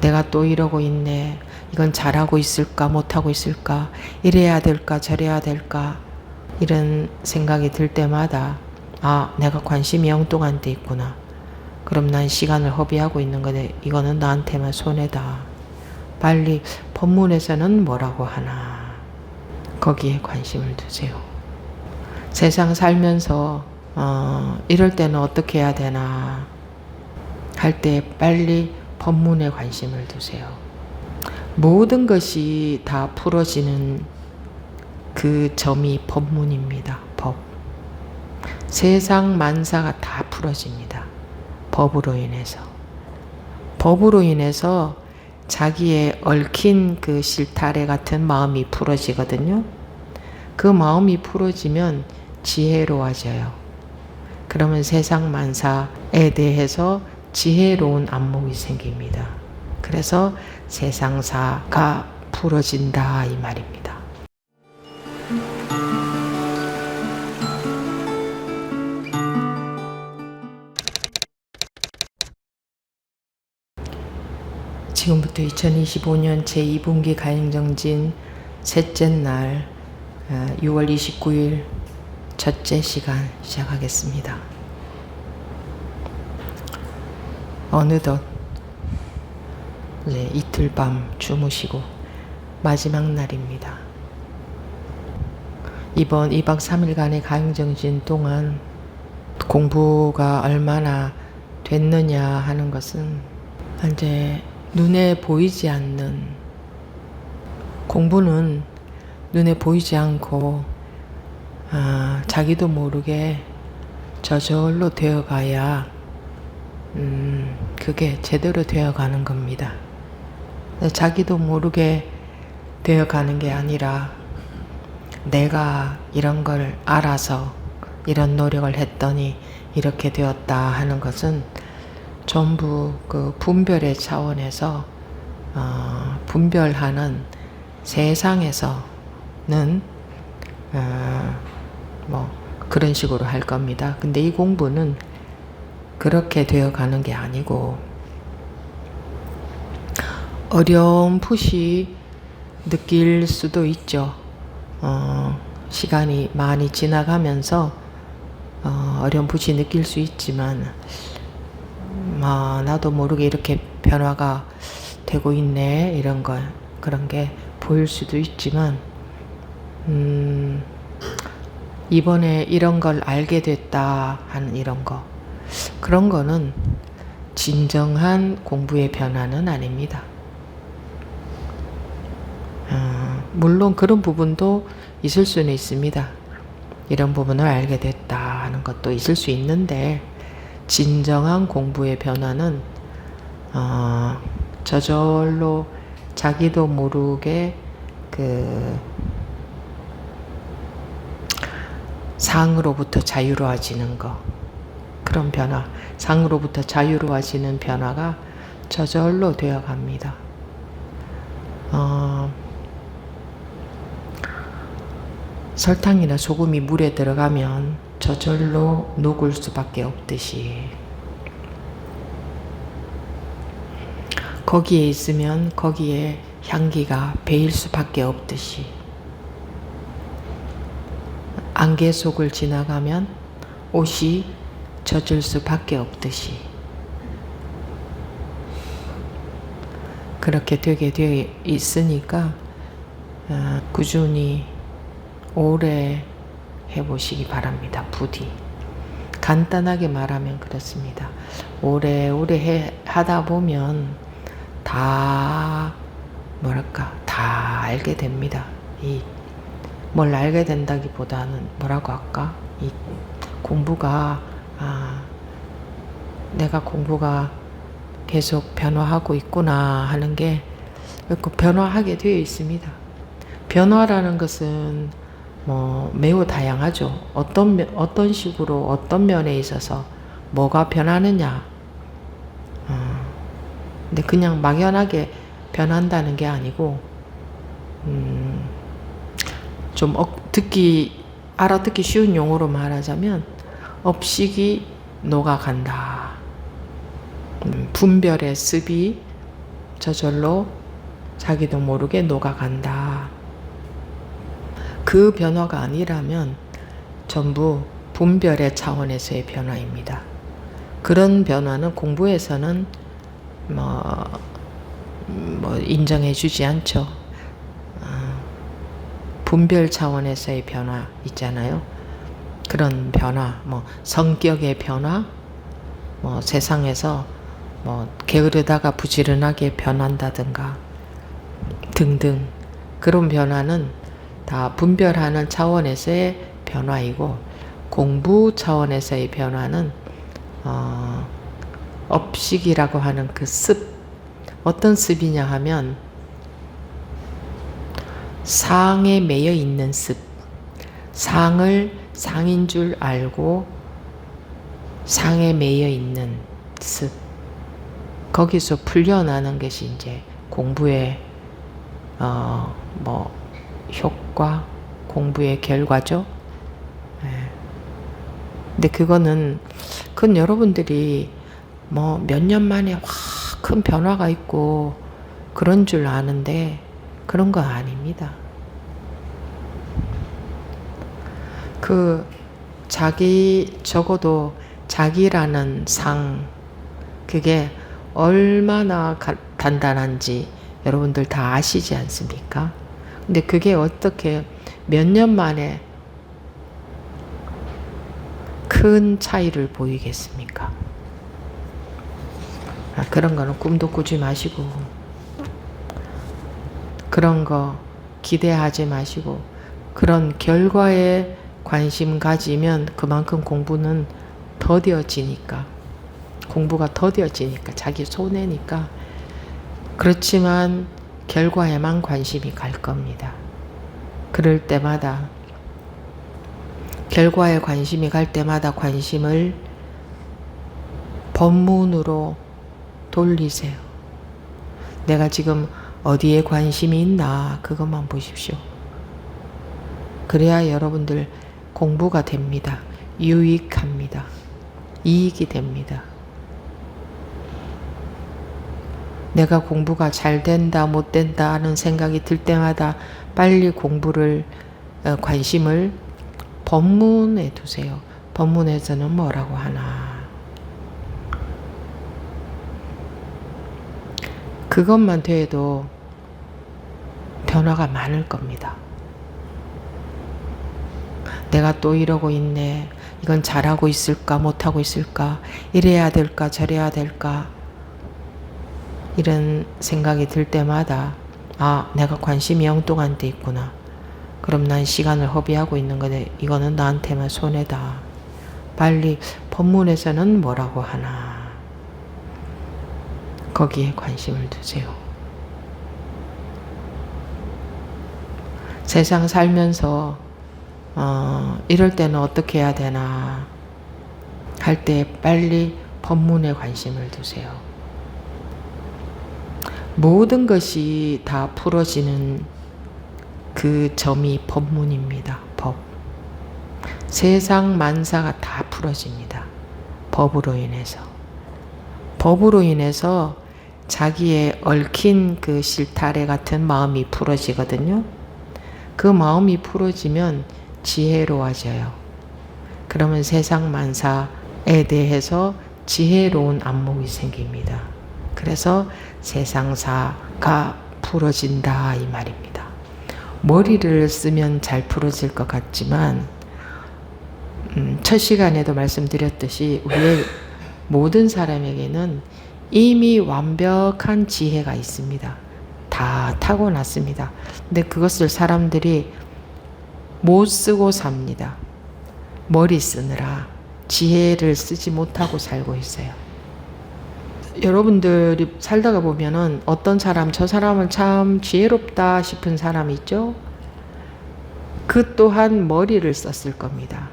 내가 또 이러고 있네. 이건 잘하고 있을까 못하고 있을까, 이래야 될까 저래야 될까, 이런 생각이 들 때마다 내가 관심이 엉뚱한 데 있구나. 그럼 난 시간을 허비하고 있는 거네. 이거는 나한테만 손해다. 빨리 법문에서는 뭐라고 하나, 거기에 관심을 두세요. 세상 살면서 이럴 때는 어떻게 해야 되나 할 때 빨리 법문에 관심을 두세요. 모든 것이 다 풀어지는 그 점이 법문입니다. 법. 세상 만사가 다 풀어집니다. 법으로 인해서. 법으로 인해서 자기의 얽힌 그 실타래 같은 마음이 풀어지거든요. 그 마음이 풀어지면 지혜로워져요. 그러면 세상 만사에 대해서 지혜로운 안목이 생깁니다. 그래서 세상사가 풀어진다 이 말입니다. 지금부터 2025년 제2분기 가행정진 셋째 날 6월 29일 첫째 시간 시작하겠습니다. 어느덧 이제 이틀 밤 주무시고 마지막 날입니다. 이번 2박 3일간의 가행정진 동안 공부가 얼마나 됐느냐 하는 것은 이제 눈에 보이지 않는, 공부는 눈에 보이지 않고 자기도 모르게 저절로 되어가야 그게 제대로 되어가는 겁니다. 자기도 모르게 되어가는 게 아니라 내가 이런 걸 알아서 이런 노력을 했더니 이렇게 되었다 하는 것은 전부 그 분별의 차원에서 분별하는 세상에서는 뭐 그런 식으로 할 겁니다. 근데 이 공부는 그렇게 되어가는 게 아니고 어렴풋이 느낄 수도 있죠. 시간이 많이 지나가면서 어렴풋이 느낄 수 있지만 나도 모르게 이렇게 변화가 되고 있네 이런 거, 그런 게 보일 수도 있지만 이번에 이런 걸 알게 됐다 하는 이런 거, 그런 거는 진정한 공부의 변화는 아닙니다. 물론 그런 부분도 있을 수는 있습니다. 이런 부분을 알게 됐다 하는 것도 있을 수 있는데, 진정한 공부의 변화는 저절로 자기도 모르게 그 상으로부터 자유로워지는 거, 그런 변화, 상으로부터 자유로워지는 변화가 저절로 되어 갑니다. 설탕이나 소금이 물에 들어가면 저절로 녹을 수밖에 없듯이, 거기에 있으면 거기에 향기가 배일 수밖에 없듯이, 안개 속을 지나가면 옷이 젖을 수밖에 없듯이, 그렇게 되게 되어 있으니까 꾸준히 오래 해보시기 바랍니다. 부디 간단하게 말하면 그렇습니다. 오래 하다 보면 다 다 알게 됩니다. 뭘 알게 된다기보다는 뭐라고 할까? 이 공부가 내가 공부가 계속 변화하고 있구나 하는 게 변화하게 되어 있습니다. 변화라는 것은 매우 다양하죠. 어떤 식으로 어떤 면에 있어서 뭐가 변하느냐. 근데 그냥 막연하게 변한다는 게 아니고 좀 알아듣기 쉬운 용어로 말하자면 업식이 녹아간다. 분별의 습이 저절로 자기도 모르게 녹아간다. 그 변화가 아니라면 전부 분별의 차원에서의 변화입니다. 그런 변화는 공부에서는 인정해 주지 않죠. 분별 차원에서의 변화 있잖아요. 그런 변화, 성격의 변화, 세상에서 게으르다가 부지런하게 변한다든가 등등, 그런 변화는 다 분별하는 차원에서의 변화이고, 공부 차원에서의 변화는 업식이라고 하는 그 습, 어떤 습이냐 하면 상에 매여 있는 습, 상을 상인 줄 알고 상에 매여 있는 습, 거기서 풀려나는 것이 이제 공부의 효과, 공부의 결과죠. 근데 그건 여러분들이 몇 년 만에 확 큰 변화가 있고 그런 줄 아는데 그런 거 아닙니다. 적어도 자기라는 상, 그게 얼마나 단단한지 여러분들 다 아시지 않습니까? 근데 그게 어떻게 몇 년 만에 큰 차이를 보이겠습니까? 그런 거는 꿈도 꾸지 마시고, 그런 거 기대하지 마시고, 그런 결과에 관심 가지면 그만큼 공부는 더뎌지니까, 공부가 더뎌지니까, 자기 손해니까. 그렇지만 결과에만 관심이 갈 겁니다. 그럴 때마다, 결과에 관심이 갈 때마다 관심을 법문으로 돌리세요. 내가 지금 어디에 관심이 있나 그것만 보십시오. 그래야 여러분들 공부가 됩니다. 유익합니다. 이익이 됩니다. 내가 공부가 잘 된다 못 된다 하는 생각이 들 때마다 빨리 관심을 법문에 두세요. 법문에서는 뭐라고 하나. 그것만 돼도 변화가 많을 겁니다. 내가 또 이러고 있네. 이건 잘하고 있을까 못하고 있을까, 이래야 될까 저래야 될까, 이런 생각이 들 때마다 내가 관심이 엉뚱한 데 있구나. 그럼 난 시간을 허비하고 있는 거네. 이거는 나한테만 손해다. 빨리 법문에서는 뭐라고 하나. 거기에 관심을 두세요. 세상 살면서 이럴 때는 어떻게 해야 되나 할 때 빨리 법문에 관심을 두세요. 모든 것이 다 풀어지는 그 점이 법문입니다. 법. 세상 만사가 다 풀어집니다. 법으로 인해서. 법으로 인해서 자기의 얽힌 그 실타래 같은 마음이 풀어지거든요. 그 마음이 풀어지면 지혜로워져요. 그러면 세상 만사에 대해서 지혜로운 안목이 생깁니다. 그래서 세상사가 풀어진다 이 말입니다. 머리를 쓰면 잘 풀어질 것 같지만 첫 시간에도 말씀드렸듯이 우리의 모든 사람에게는 이미 완벽한 지혜가 있습니다. 다 타고났습니다. 근데 그것을 사람들이 못 쓰고 삽니다. 머리 쓰느라 지혜를 쓰지 못하고 살고 있어요. 여러분들이 살다가 보면은 어떤 사람, 저 사람은 참 지혜롭다 싶은 사람 있죠? 그 또한 머리를 썼을 겁니다.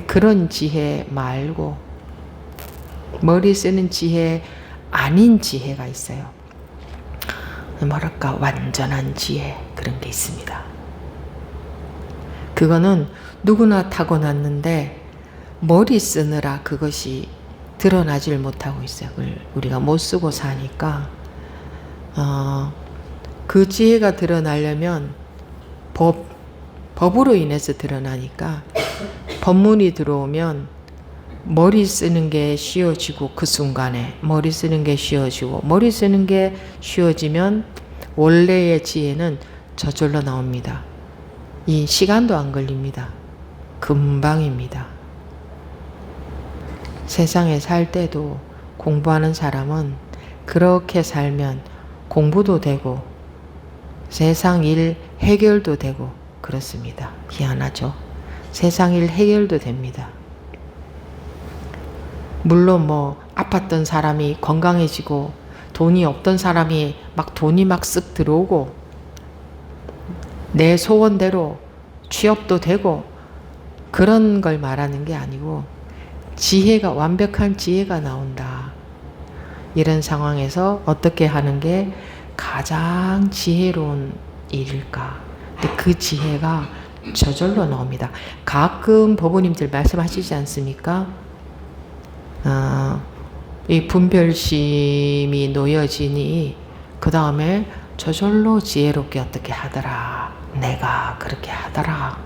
그런 지혜 말고 머리 쓰는 지혜 아닌 지혜가 있어요. 뭐랄까, 완전한 지혜, 그런 게 있습니다. 그거는 누구나 타고났는데 머리 쓰느라 그것이 드러나질 못하고 있어요. 그걸 우리가 못 쓰고 사니까 그 지혜가 드러나려면 법으로 인해서 드러나니까 법문이 들어오면 머리 쓰는 게 쉬워지고 그 순간에 머리 쓰는 게 쉬워지고 머리 쓰는 게 쉬워지면 원래의 지혜는 저절로 나옵니다. 이 시간도 안 걸립니다. 금방입니다. 세상에 살 때도 공부하는 사람은 그렇게 살면 공부도 되고 세상 일 해결도 되고 그렇습니다. 희한하죠? 세상 일 해결도 됩니다. 물론 뭐 아팠던 사람이 건강해지고 돈이 없던 사람이 돈이 막 쓱 들어오고 내 소원대로 취업도 되고 그런 걸 말하는 게 아니고 완벽한 지혜가 나온다. 이런 상황에서 어떻게 하는 게 가장 지혜로운 일일까? 근데 그 지혜가 저절로 나옵니다. 가끔 법원님들 말씀하시지 않습니까? 이 분별심이 놓여지니 그 다음에 저절로 지혜롭게 어떻게 하더라. 내가 그렇게 하더라.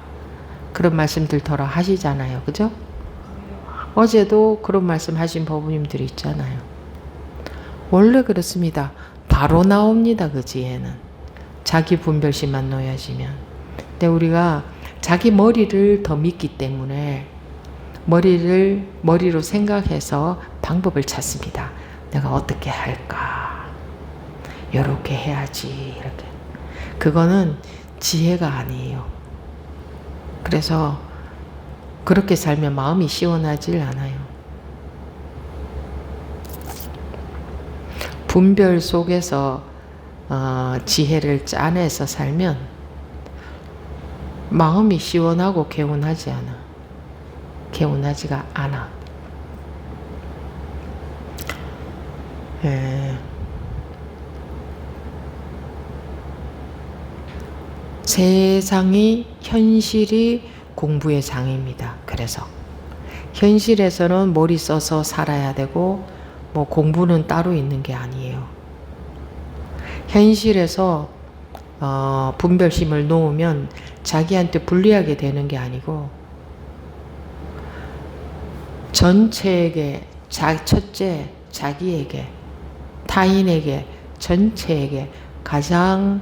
그런 말씀들 더러 하시잖아요. 그죠? 어제도 그런 말씀 하신 법원님들이 있잖아요. 원래 그렇습니다. 바로 나옵니다. 그 지혜는. 자기 분별심만 놓여지면. 근데 우리가 자기 머리를 더 믿기 때문에 머리로 생각해서 방법을 찾습니다. 내가 어떻게 할까? 요렇게 해야지. 이렇게. 그거는 지혜가 아니에요. 그래서 그렇게 살면 마음이 시원하질 않아요. 분별 속에서 지혜를 짜내서 살면 마음이 시원하고 개운하지가 않아. 세상이 현실이 공부의 장입니다. 그래서 현실에서는 머리 써서 살아야 되고 뭐 공부는 따로 있는 게 아니에요. 현실에서 분별심을 놓으면 자기한테 불리하게 되는 게 아니고 전체에게 첫째 자기에게 타인에게 전체에게 가장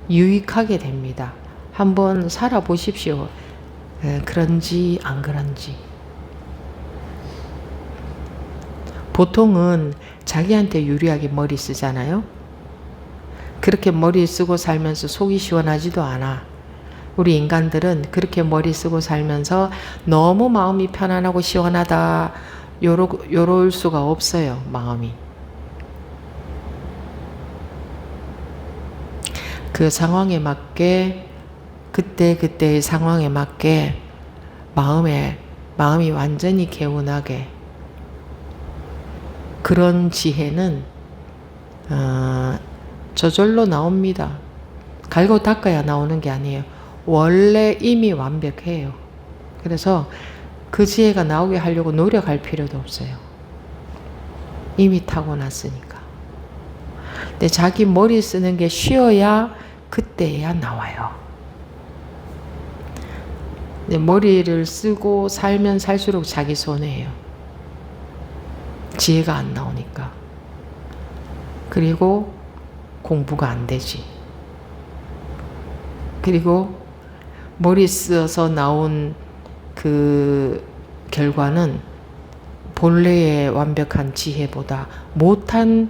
유익하게 됩니다. 한번 살아보십시오. 그런지 안 그런지. 보통은 자기한테 유리하게 머리 쓰잖아요. 그렇게 머리 쓰고 살면서 속이 시원하지도 않아. 우리 인간들은 그렇게 머리 쓰고 살면서 너무 마음이 편안하고 시원하다 요럴 수가 없어요. 마음이. 그 상황에 맞게 그때의 상황에 맞게 마음이 완전히 개운하게 그런 지혜는 저절로 나옵니다. 갈고 닦아야 나오는 게 아니에요. 원래 이미 완벽해요. 그래서 그 지혜가 나오게 하려고 노력할 필요도 없어요. 이미 타고났으니까. 근데 자기 머리 쓰는 게 쉬어야 그때야 나와요. 근데 머리를 쓰고 살면 살수록 자기 손해예요. 지혜가 안 나오니까. 그리고 공부가 안 되지. 그리고 머리 쓰어서 나온 그 결과는 본래의 완벽한 지혜보다 못한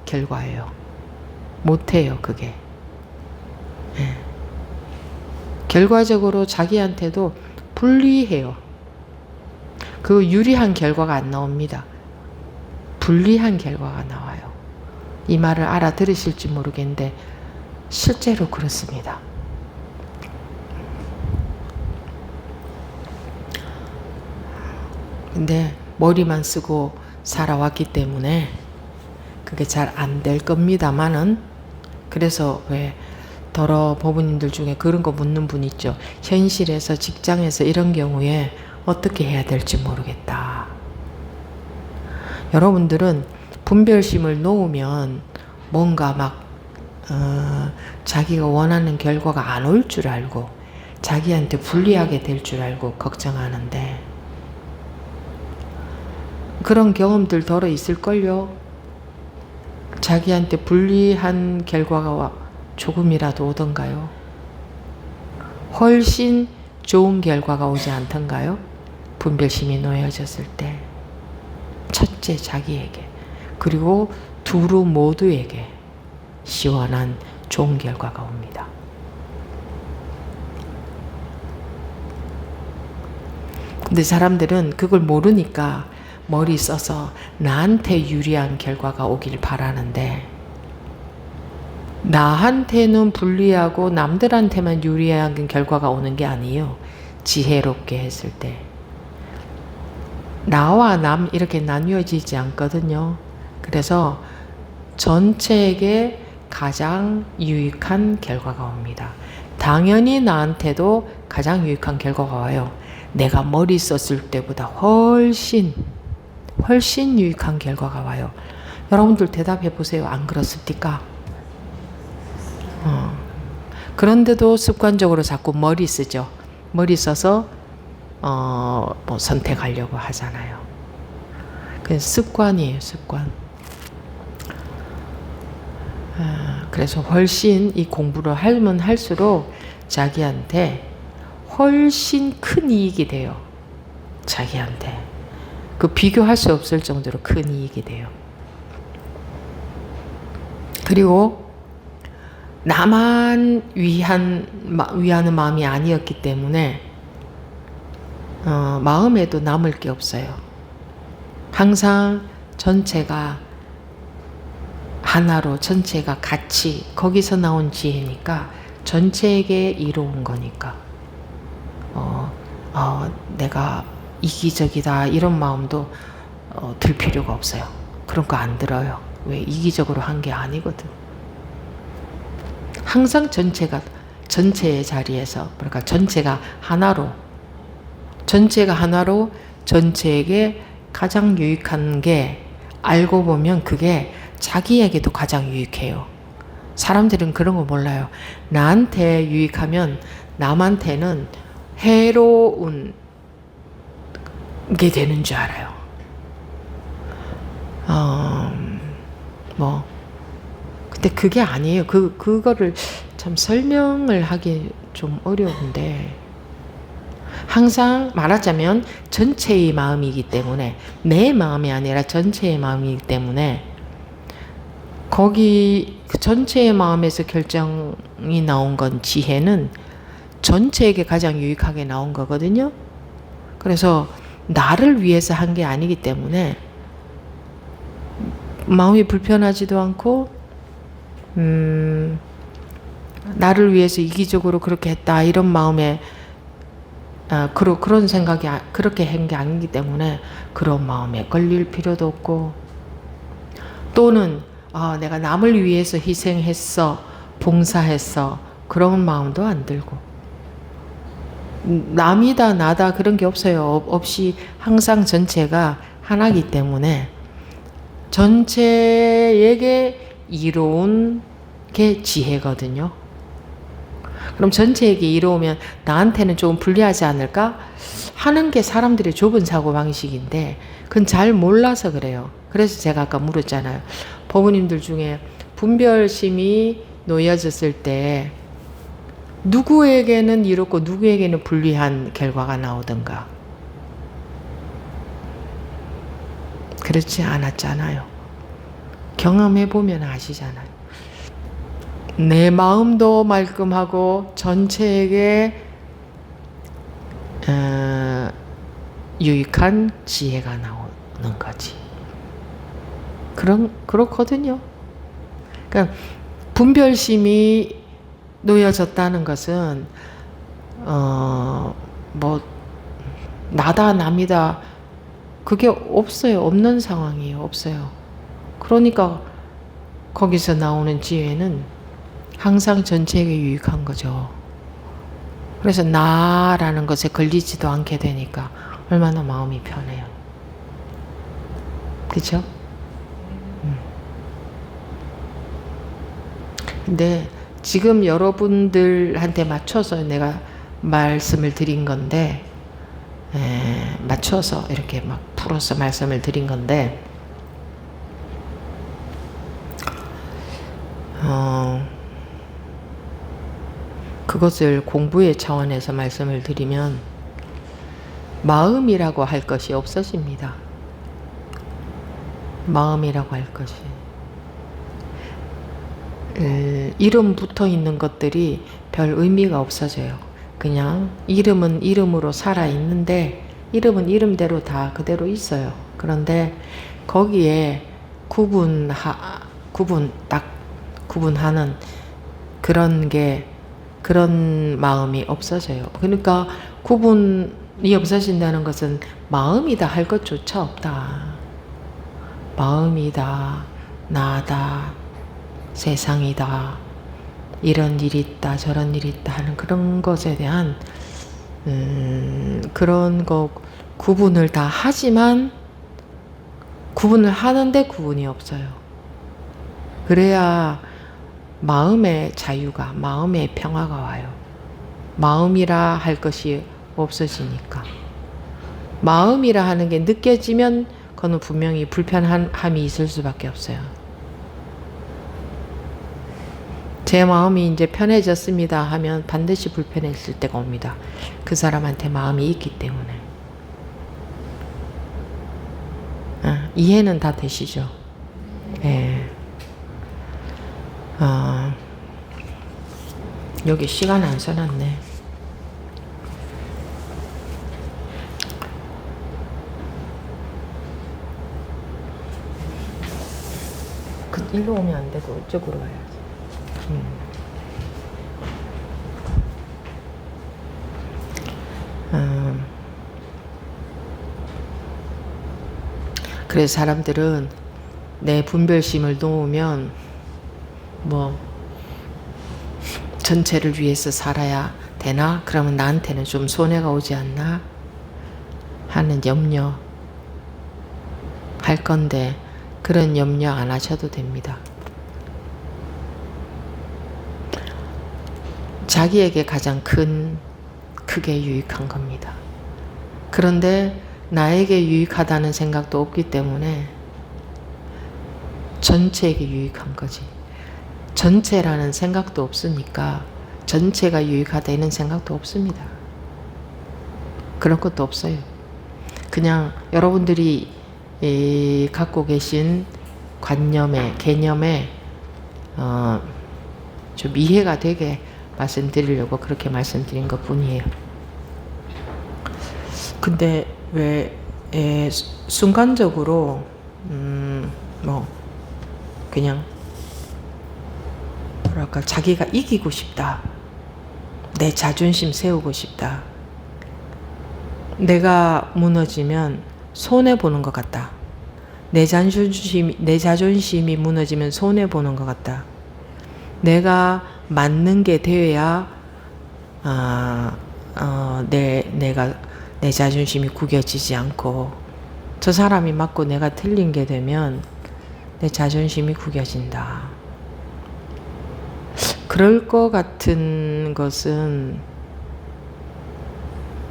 결과예요. 못해요, 그게. 네. 결과적으로 자기한테도 불리해요. 그 유리한 결과가 안 나옵니다. 불리한 결과가 나와요. 이 말을 알아들으실지 모르겠는데 실제로 그렇습니다. 근데 머리만 쓰고 살아왔기 때문에 그게 잘 안 될 겁니다만은 그래서 왜 더러 법원님들 중에 그런 거 묻는 분 있죠. 현실에서 직장에서 이런 경우에 어떻게 해야 될지 모르겠다. 여러분들은 분별심을 놓으면 뭔가 막 자기가 원하는 결과가 안 올 줄 알고 자기한테 불리하게 될 줄 알고 걱정하는데 그런 경험들 덜어 있을걸요. 자기한테 불리한 결과가 조금이라도 오던가요? 훨씬 좋은 결과가 오지 않던가요? 분별심이 놓여졌을 때 첫째 자기에게 그리고 두루 모두에게 시원한 좋은 결과가 옵니다. 근데 사람들은 그걸 모르니까 머리 써서 나한테 유리한 결과가 오길 바라는데 나한테는 불리하고 남들한테만 유리한 결과가 오는 게 아니에요. 지혜롭게 했을 때 나와 남 이렇게 나뉘어지지 않거든요. 그래서 전체에게 가장 유익한 결과가 옵니다. 당연히 나한테도 가장 유익한 결과가 와요. 내가 머리 썼을 때보다 훨씬 유익한 결과가 와요. 여러분들 대답해 보세요. 안 그렇습니까? 그런데도 습관적으로 자꾸 머리 쓰죠. 머리 써서 뭐 선택하려고 하잖아요. 그냥 습관이에요, 습관. 그래서 훨씬 이 공부를 하면 할수록 자기한테 훨씬 큰 이익이 돼요. 자기한테. 그 비교할 수 없을 정도로 큰 이익이 돼요. 그리고 나만 위하는 마음이 아니었기 때문에 마음에도 남을 게 없어요. 항상 전체가 하나로 전체가 같이 거기서 나온 지혜니까 전체에게 이로운 거니까 내가 이기적이다 이런 마음도 들 필요가 없어요. 그런 거 안 들어요. 왜? 이기적으로 한 게 아니거든. 항상 전체의 자리에서 그러니까 전체가 하나로 전체에게 가장 유익한 게 알고 보면 그게 자기에게도 가장 유익해요. 사람들은 그런 거 몰라요. 나한테 유익하면 남한테는 해로운 게 되는 줄 알아요. 근데 그게 아니에요. 그거를 참 설명을 하기 좀 어려운데 항상 말하자면 전체의 마음이기 때문에 내 마음이 아니라 전체의 마음이기 때문에 거기 그 전체의 마음에서 결정이 나온 건 지혜는 전체에게 가장 유익하게 나온 거거든요. 그래서 나를 위해서 한 게 아니기 때문에 마음이 불편하지도 않고 나를 위해서 이기적으로 그렇게 했다 이런 마음에 그런 생각이 그렇게 한 게 아니기 때문에 그런 마음에 걸릴 필요도 없고 또는 내가 남을 위해서 희생했어 봉사했어 그런 마음도 안 들고 남이다 나다 그런 게 없어요. 없이 항상 전체가 하나이기 때문에 전체에게 이로운 게 지혜거든요. 그럼 전체에게 이로우면 나한테는 조금 불리하지 않을까 하는 게 사람들의 좁은 사고방식인데 그건 잘 몰라서 그래요. 그래서 제가 아까 물었잖아요. 법우님들 중에 분별심이 놓여졌을 때 누구에게는 이롭고 누구에게는 불리한 결과가 나오던가 그렇지 않았잖아요. 경험해보면 아시잖아요. 내 마음도 말끔하고 전체에게 유익한 지혜가 나오는 거지. 그렇거든요. 그러니까 분별심이 놓여졌다는 것은 나다 남이다 그게 없어요. 없는 상황이에요. 없어요. 그러니까 거기서 나오는 지혜는 항상 전체에게 유익한 거죠. 그래서 나라는 것에 걸리지도 않게 되니까 얼마나 마음이 편해요. 그렇죠? 근데 지금 여러분들한테 맞춰서 내가 말씀을 드린 건데, 맞춰서 이렇게 막 풀어서 말씀을 드린 건데, 그것을 공부의 차원에서 말씀을 드리면 마음이라고 할 것이 없어집니다. 마음이라고 할 것이. 이름 붙어 있는 것들이 별 의미가 없어져요. 그냥 이름은 이름으로 살아 있는데 이름은 이름대로 다 그대로 있어요. 그런데 거기에 딱 구분하는 그런 마음이 없어져요. 그러니까 구분이 없어진다는 것은 마음이다 할 것조차 없다. 마음이다, 나다, 세상이다, 이런 일이 있다, 저런 일이 있다 하는 그런 것에 대한 그런 거 구분을 다 하지만 구분을 하는데 구분이 없어요. 그래야 마음의 자유가, 마음의 평화가 와요. 마음이라 할 것이 없어지니까. 마음이라 하는 게 느껴지면 그건 분명히 불편함이 있을 수밖에 없어요. 제 마음이 이제 편해졌습니다 하면 반드시 불편해질 때가 옵니다. 그 사람한테 마음이 있기 때문에. 이해는 다 되시죠? 네. 여기 시간 안 써놨네. 일로 오면 안 되고 이쪽으로 와야지. 그래서 사람들은 내 분별심을 놓으면 뭐 전체를 위해서 살아야 되나? 그러면 나한테는 좀 손해가 오지 않나? 하는 염려 할 건데 그런 염려 안 하셔도 됩니다. 자기에게 가장 크게 유익한 겁니다. 그런데 나에게 유익하다는 생각도 없기 때문에 전체에게 유익한 거지. 전체라는 생각도 없으니까 전체가 유익하다는 생각도 없습니다. 그런 것도 없어요. 그냥 여러분들이 갖고 계신 개념에 좀 이해가 되게 말씀드리려고 그렇게 말씀드린 것 뿐이에요. 근데 왜 순간적으로 그냥 뭐랄까 자기가 이기고 싶다, 내 자존심 세우고 싶다, 내가 무너지면 손해 보는 것 같다, 내 자존심이 무너지면 손해 보는 것 같다, 내가 맞는 게 되어야 내 자존심이 구겨지지 않고, 저 사람이 맞고 내가 틀린 게 되면 내 자존심이 구겨진다. 그럴 것 같은 것은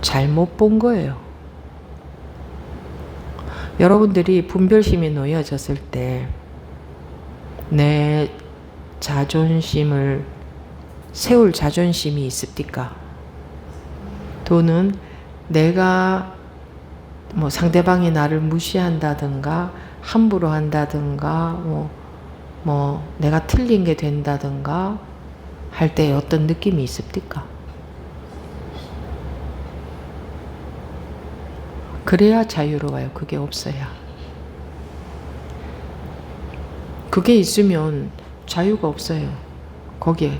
잘못 본 거예요. 여러분들이 분별심이 놓여졌을 때 내 자존심을 세울 자존심이 있습니까? 또는 내가 상대방이 나를 무시한다든가 함부로 한다든가 내가 틀린 게 된다든가 할 때 어떤 느낌이 있습니까? 그래야 자유로워요. 그게 없어야. 그게 있으면 자유가 없어요. 거기에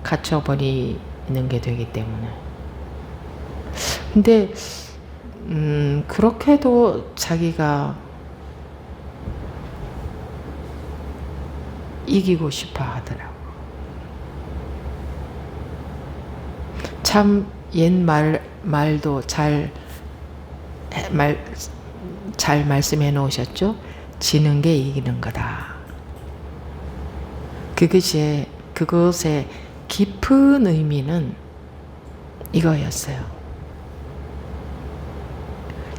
갇혀버리는 게 되기 때문에. 근데 그렇게도 자기가 이기고 싶어 하더라고. 참 옛 말도 잘 말씀해 놓으셨죠? 지는 게 이기는 거다. 그것이 그것의 깊은 의미는 이거였어요.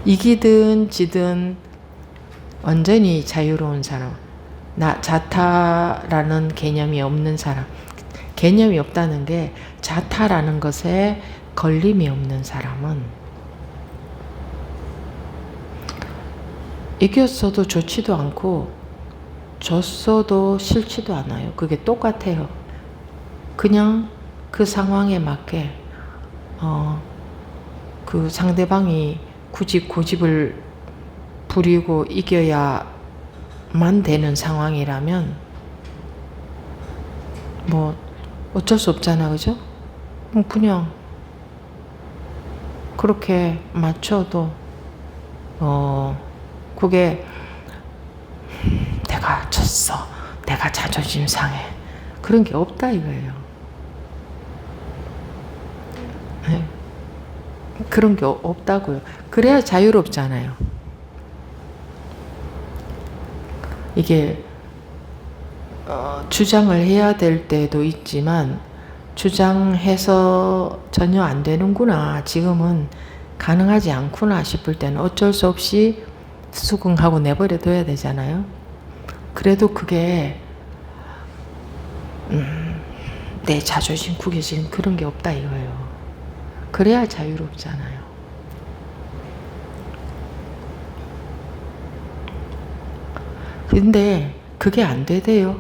이기든 지든 완전히 자유로운 사람, 자타라는 개념이 없는 사람, 개념이 없다는 게 자타라는 것에 걸림이 없는 사람은 이겼어도 좋지도 않고 졌어도 싫지도 않아요. 그게 똑같아요. 그냥 그 상황에 맞게 그 상대방이 굳이 고집을 부리고 이겨야만 되는 상황이라면 뭐 어쩔 수 없잖아, 그죠? 그냥 그렇게 맞춰도 그게 내가 졌어, 내가 자존심 상해, 그런 게 없다 이거예요. 네. 그런 게 없다고요. 그래야 자유롭잖아요. 이게 주장을 해야 될 때도 있지만 주장해서 전혀 안 되는구나, 지금은 가능하지 않구나 싶을 때는 어쩔 수 없이 수긍하고 내버려 둬야 되잖아요. 그래도 그게 내 자존심 구겨지는 그런 게 없다 이거예요. 그래야 자유롭잖아요. 근데 그게 안 되대요.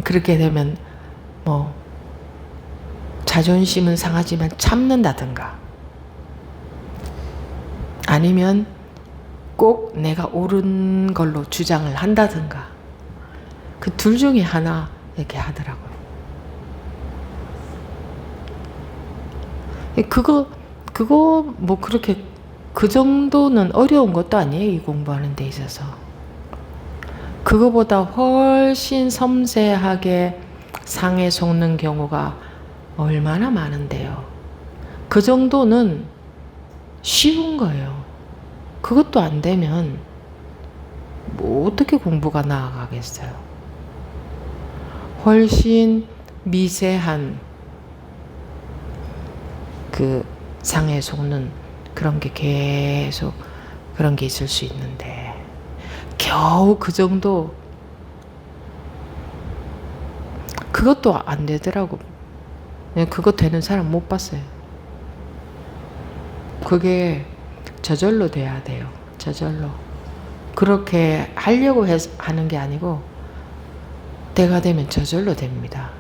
그렇게 되면 뭐 자존심은 상하지만 참는다든가, 아니면 꼭 내가 옳은 걸로 주장을 한다든가, 그 둘 중에 하나 이렇게 하더라고요. 그거 뭐 그렇게 그 정도는 어려운 것도 아니에요, 이 공부하는 데 있어서. 그거보다 훨씬 섬세하게 상해 속는 경우가 얼마나 많은데요. 그 정도는 쉬운 거예요. 그것도 안 되면 뭐 어떻게 공부가 나아가겠어요. 훨씬 미세한 그 상해 속는 그런 게 계속 그런 게 있을 수 있는데, 겨우 그 정도, 그것도 안 되더라고. 그거 되는 사람 못 봤어요. 그게 저절로 돼야 돼요. 저절로. 그렇게 하려고 하는 게 아니고 때가 되면 저절로 됩니다.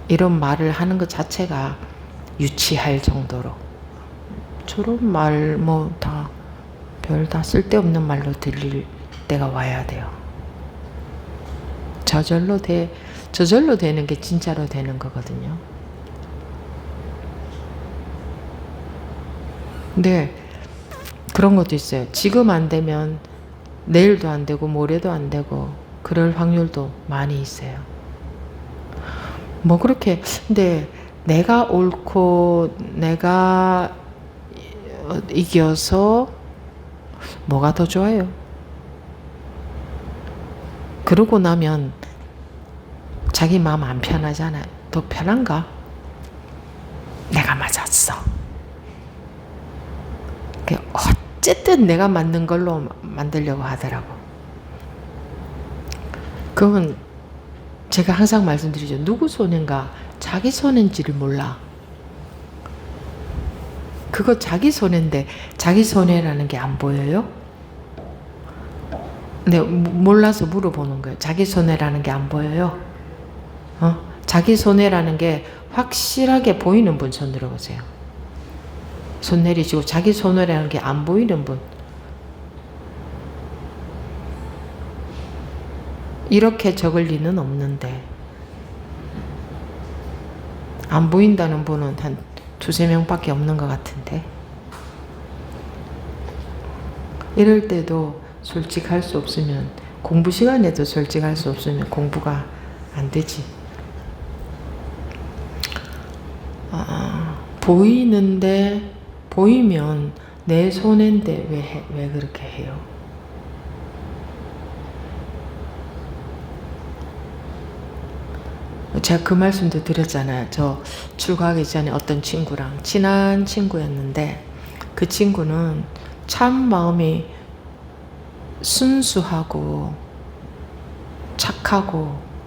이런 말을 하는 것 자체가 유치할 정도로, 저런 말 뭐 다 별 다 쓸데없는 말로 들릴 때가 와야 돼요. 저절로 되는 게 진짜로 되는 거거든요. 근데 그런 것도 있어요. 지금 안 되면 내일도 안 되고 모레도 안 되고 그럴 확률도 많이 있어요. 뭐 그렇게, 근데 내가 옳고 내가 이겨서 뭐가 더 좋아요? 그러고 나면 자기 마음 안 편하잖아요. 더 편한가? 내가 맞았어. 어쨌든 내가 맞는 걸로 만들려고 하더라고. 그건 제가 항상 말씀드리죠. 누구 손인가? 자기 손인지를 몰라. 그거 자기 손인데 자기 손해라는 게 안 보여요? 네, 몰라서 물어보는 거예요. 자기 손해라는 게 안 보여요? 자기 손해라는 게 확실하게 보이는 분 손 들어보세요. 손 내리시고 자기 손해라는 게 안 보이는 분. 이렇게 적을 리는 없는데, 안 보인다는 분은 한 두세 명밖에 없는 것 같은데, 이럴 때도 솔직할 수 없으면, 공부 시간에도 솔직할 수 없으면 공부가 안 되지. 보이면 내 손해인데 왜 그렇게 해요? 제가 그 말씀도 드렸잖아요. 저 출가하기 전에 어떤 친구랑 친한 친구였는데 그 친구는 참 마음이 순수하고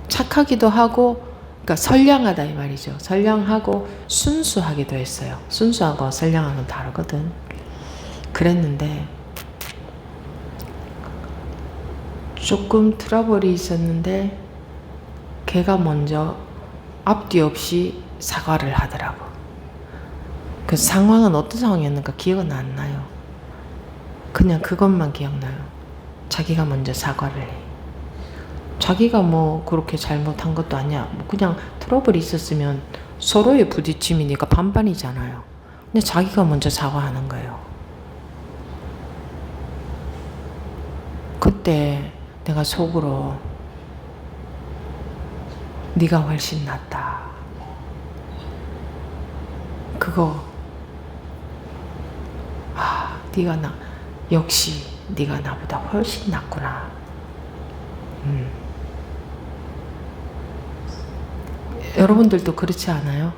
착하기도 하고, 그러니까 선량하다 이 말이죠. 선량하고 순수하기도 했어요. 순수하고 선량한 건 다르거든. 그랬는데 조금 트러블이 있었는데 걔가 먼저 앞뒤 없이 사과를 하더라고. 그 상황은 어떤 상황이었는가 기억은 안 나요. 그냥 그것만 기억나요. 자기가 먼저 사과를 해. 자기가 뭐 그렇게 잘못한 것도 아니야. 뭐 그냥 트러블이 있었으면 서로의 부딪힘이니까 반반이잖아요. 근데 자기가 먼저 사과하는 거예요. 그때 내가 속으로 네가 훨씬 낫다. 그거 네가 역시 네가 나보다 훨씬 낫구나. 여러분들도 그렇지 않아요?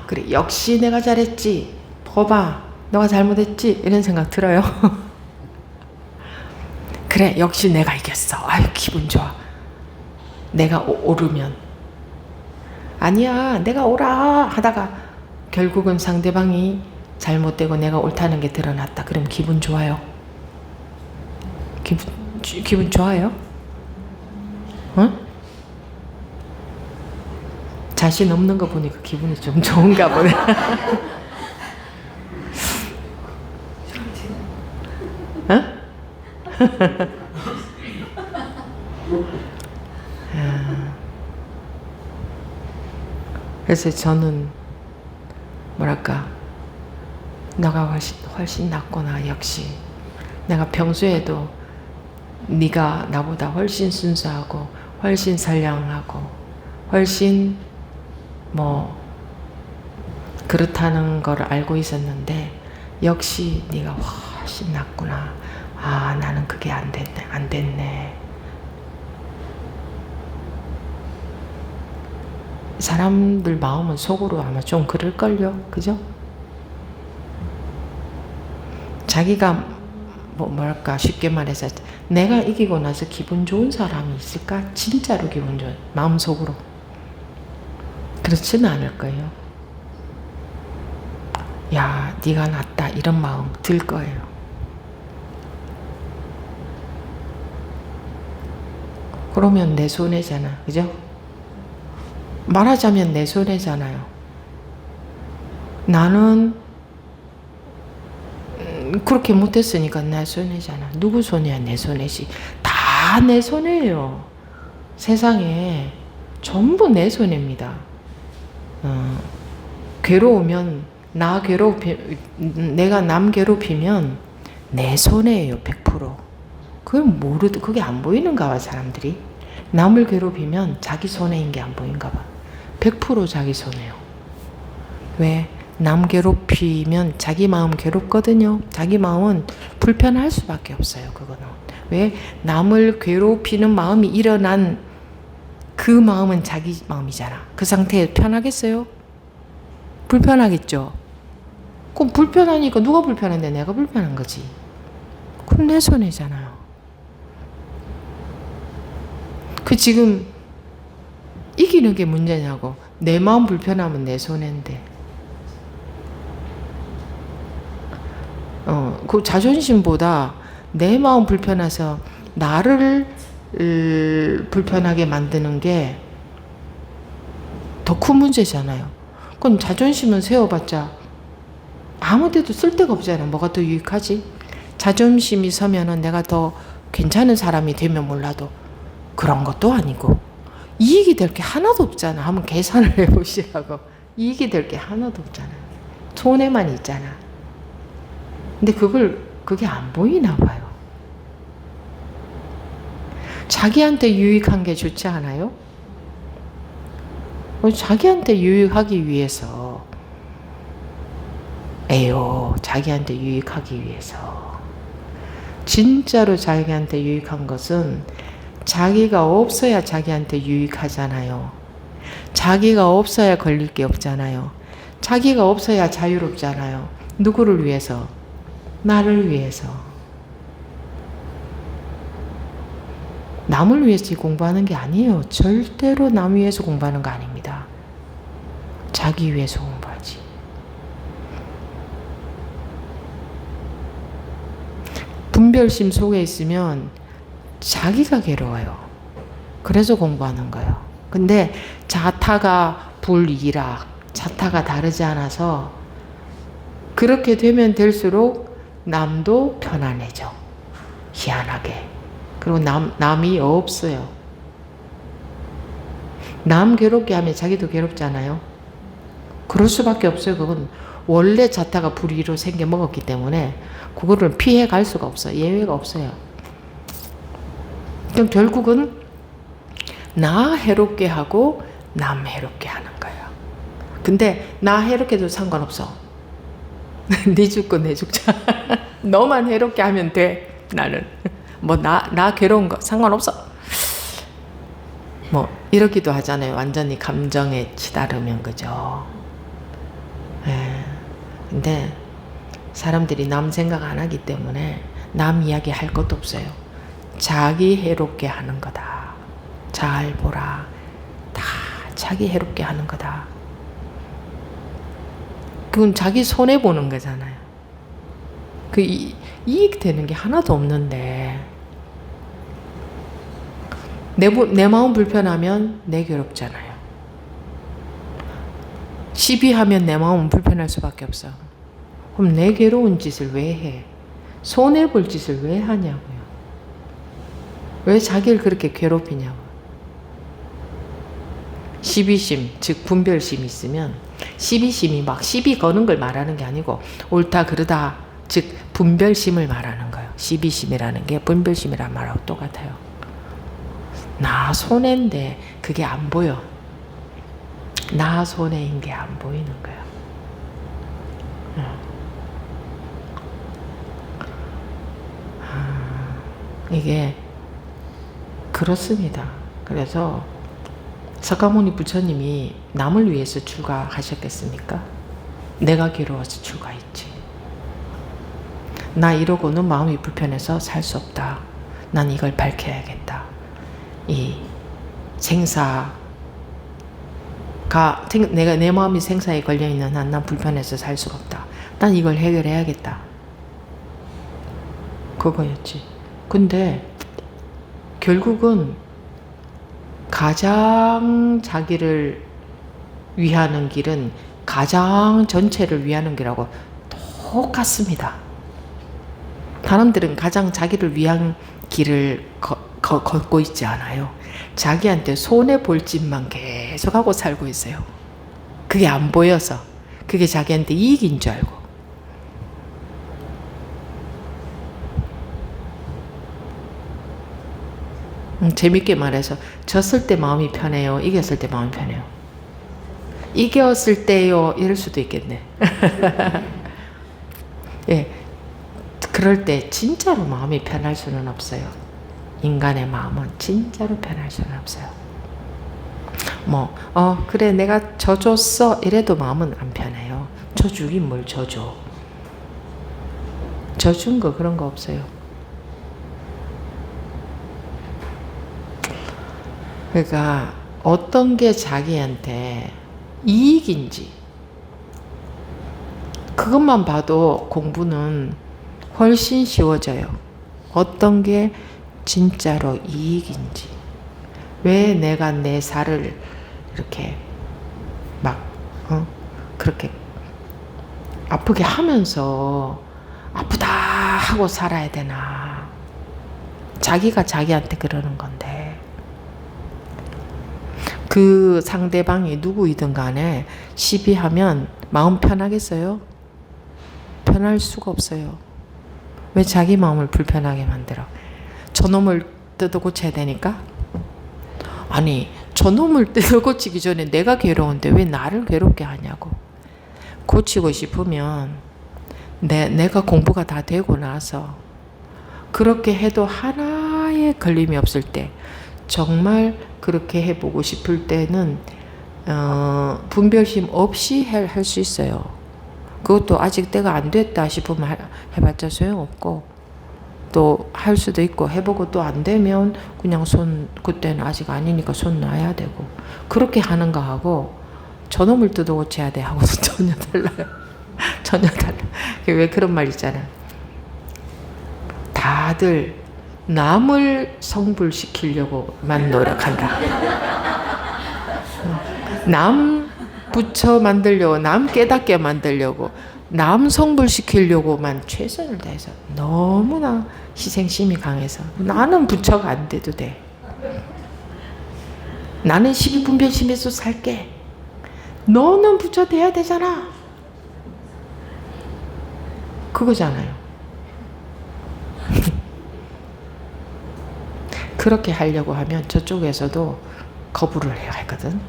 그래 역시 내가 잘했지. 봐봐 너가 잘못했지. 이런 생각 들어요? 그래 역시 내가 이겼어. 아유 기분 좋아. 내가 오르면 아니야 내가 오라 하다가 결국은 상대방이 잘못되고 내가 옳다는 게 드러났다. 그럼 기분 좋아요? 기분 좋아요? 어? 자신 없는 거 보니까 기분이 좀 좋은가 보네. 어? 그래서 저는 뭐랄까 너가 훨씬 낫구나. 역시 내가 평소에도 네가 나보다 훨씬 순수하고 훨씬 선량하고 훨씬 뭐 그렇다는 걸 알고 있었는데 역시 네가 훨씬 낫구나. 나는 그게 안 됐네. 사람들 마음은 속으로 아마 좀 그럴걸요. 그죠? 자기가 뭐랄까 쉽게 말해서 내가 이기고 나서 기분 좋은 사람이 있을까? 진짜로 기분 좋은 마음속으로 그렇지는 않을 거예요. 야 네가 낫다 이런 마음 들 거예요. 그러면 내 손해잖아. 그죠? 말하자면 내 손해잖아요. 나는 그렇게 못했으니까 내 손해잖아. 누구 손해야? 내 손해지. 다 내 손해예요. 세상에 전부 내 손해입니다. 괴로우면 내가 남 괴롭히면 내 손해예요. 100%. 그걸 그게 안 보이는가 봐 사람들이. 남을 괴롭히면 자기 손해인 게 안 보인가 봐. 100% 자기 손해요. 왜? 남 괴롭히면 자기 마음 괴롭거든요. 자기 마음은 불편할 수밖에 없어요. 그거는. 왜? 남을 괴롭히는 마음이 일어난 그 마음은 자기 마음이잖아. 그 상태에 편하겠어요? 불편하겠죠? 그럼 불편하니까 누가 불편한데 내가 불편한 거지. 그럼 내 손해잖아요. 그 지금 이기는 게 문제냐고. 내 마음 불편하면 내 손해인데. 그 자존심보다 내 마음 불편해서 나를 불편하게 만드는 게 더 큰 문제잖아요. 그럼 자존심은 세워봤자 아무 데도 쓸데가 없잖아. 뭐가 더 유익하지? 자존심이 서면은 내가 더 괜찮은 사람이 되면 몰라도 그런 것도 아니고 이익이 될 게 하나도 없잖아. 한번 계산을 해보시라고. 이익이 될 게 하나도 없잖아. 손해만 있잖아. 근데 그게 안 보이나 봐요. 자기한테 유익한 게 좋지 않아요? 자기한테 유익하기 위해서 자기한테 유익하기 위해서 진짜로 자기한테 유익한 것은 자기가 없어야 자기한테 유익하잖아요. 자기가 없어야 걸릴 게 없잖아요. 자기가 없어야 자유롭잖아요. 누구를 위해서? 나를 위해서. 남을 위해서 공부하는 게 아니에요. 절대로 남 위해서 공부하는 거 아닙니다. 자기 위해서 공부하지. 분별심 속에 있으면 자기가 괴로워요. 그래서 공부하는 거예요. 근데 자타가 불이락, 자타가 다르지 않아서 그렇게 되면 될수록 남도 편안해져. 희한하게. 그리고 남이 없어요. 남 괴롭게 하면 자기도 괴롭잖아요. 그럴 수밖에 없어요. 그건 원래 자타가 불의로 생겨 먹었기 때문에 그거를 피해 갈 수가 없어요. 예외가 없어요. 그럼 결국은 나 해롭게 하고 남 해롭게 하는 거예요. 근데 나 해롭게도 상관없어. 네 죽고 내 죽자. 너만 해롭게 하면 돼. 나는 뭐 나 괴로운 거 상관없어. 뭐 이러기도 하잖아요. 완전히 감정에 치달으면. 그죠? 근데 사람들이 남 생각 안 하기 때문에 남 이야기 할 것도 없어요. 자기 해롭게 하는 거다. 잘 보라. 다 자기 해롭게 하는 거다. 그건 자기 손해보는 거잖아요. 그 이익 되는 게 하나도 없는데 내 마음 불편하면 내 괴롭잖아요. 시비하면 내 마음은 불편할 수밖에 없어. 그럼 내 괴로운 짓을 왜 해? 손해볼 짓을 왜 하냐고요. 왜 자기를 그렇게 괴롭히냐고. 시비심, 즉 분별심이 있으면 시비심이 막 시비 거는 걸 말하는 게 아니고 옳다 그르다, 즉 분별심을 말하는 거예요. 시비심이라는 게 분별심이란 말하고 똑같아요. 나 손해인데 그게 안 보여. 나 손해인 게 안 보이는 거예요. 이게 그렇습니다. 그래서 석가모니 부처님이 남을 위해서 출가하셨겠습니까? 내가 괴로워서 출가했지. 나 이러고는 마음이 불편해서 살 수 없다. 난 이걸 밝혀야겠다. 이 생사가 내가 내 마음이 생사에 걸려 있는 한 난 불편해서 살 수가 없다. 난 이걸 해결해야겠다. 그거였지. 근데 결국은 가장 자기를 위하는 길은 가장 전체를 위하는 길하고 똑같습니다. 사람들은 가장 자기를 위한 길을 걷고 있지 않아요. 자기한테 손해볼 짓만 계속하고 살고 있어요. 그게 안 보여서. 그게 자기한테 이익인 줄 알고. 재밌게 말해서 졌을 때 마음이 편해요? 이겼을 때 마음이 편해요? 이겼을 때요? 이럴 수도 있겠네. 예, 그럴 때 진짜로 마음이 편할 수는 없어요. 인간의 마음은 진짜로 편할 수는 없어요. 그래 내가 져줬어 이래도 마음은 안 편해요. 져주긴 뭘 져줘. 져준 거 그런 거 없어요. 그러니까 어떤 게 자기한테 이익인지 그것만 봐도 공부는 훨씬 쉬워져요. 어떤 게 진짜로 이익인지, 왜 내가 내 살을 이렇게 막 그렇게 아프게 하면서 아프다 하고 살아야 되나. 자기가 자기한테 그러는 건데 그 상대방이 누구이든 간에 시비하면 마음 편하겠어요? 편할 수가 없어요. 왜 자기 마음을 불편하게 만들어? 저놈을 뜯어 고쳐야 되니까? 아니, 저놈을 뜯어 고치기 전에 내가 괴로운데 왜 나를 괴롭게 하냐고. 고치고 싶으면 내가 공부가 다 되고 나서 그렇게 해도 하나의 아예 걸림이 없을 때, 정말 그렇게 해보고 싶을 때는 분별심 없이 할 수 있어요. 그것도 아직 때가 안 됐다 싶으면 해봤자 소용없고, 또 할 수도 있고, 해보고 또 안 되면 그냥 그때는 아직 아니니까 손 놔야 되고, 그렇게 하는 거 하고 저놈을 뜯어 고쳐야 돼 하고는 전혀 달라요. 전혀 달라. 왜 그런 말 있잖아. 다들 남을 성불시키려고만 노력한다. 남 부처 만들려고, 남 깨닫게 만들려고, 남 성불시키려고만 최선을 다해서 너무나 희생심이 강해서 나는 부처가 안 돼도 돼. 나는 12분별심에서 살게. 너는 부처 돼야 되잖아. 그거잖아요. 그렇게 하려고 하면 저쪽에서도 거부를 해야 하거든.